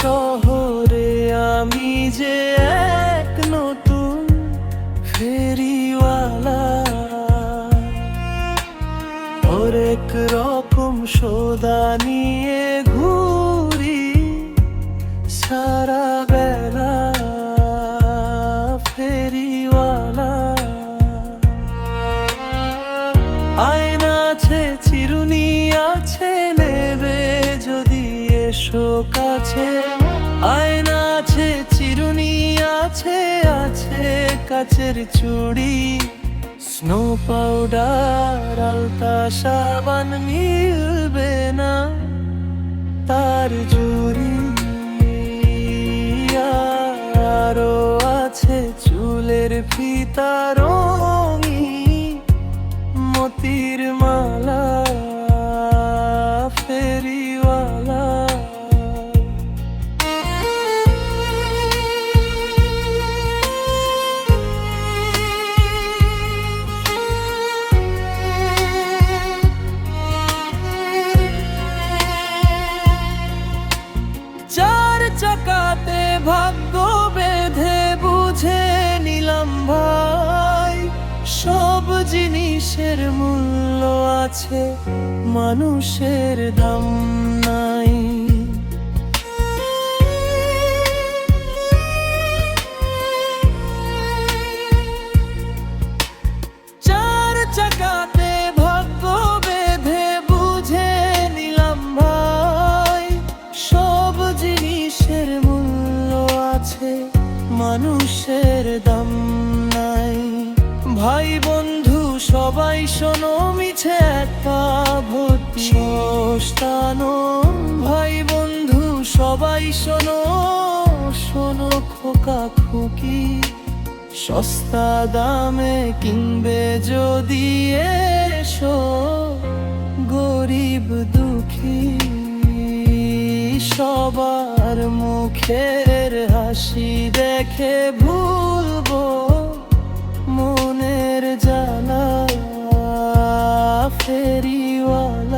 শহরে আমি যে এক নতুন ফেরিওয়ালা, হরেক রকম সওদা নিয়ে ঘুরি সারা বেলা। ফেরিওয়ালা আয়না আছে, চিরুনি আছে, নেবে যদি এসো কাছে। আয়না আছে, চিরুনি আছে, আছে কাচের চুড়ি, স্নো পাউডার, আলতা, সাবান মিলবে না তার জুড়ি। আরো আছে চুলের ফিতা, রঙিন মতির মালা। ফেরিওয়ালা চার চাকাতে ভাগ্য বেঁধে বুঝে নিলাম ভাই, সব জিনিসের মূল্য আছে, মানুষের দাম নাই। চার চাকাতে ভাগ্য বেঁধে বুঝে নিলাম ভাই, সব জিনিসের মূল্য আছে, মানুষের দাম নাই। ভাই বন্ধু সবাই শোনো, মিছে একটা ভর্তি সস্তানো। ভাই বন্ধু সবাই শোনো, শোনো খোকা খুকি, সস্তা দামে কিনবে যদি এসো গরিব দুঃখী। সবার মুখের হাসি দেখে ভুলবো মনের জ্বালা। ফেরিওয়ালা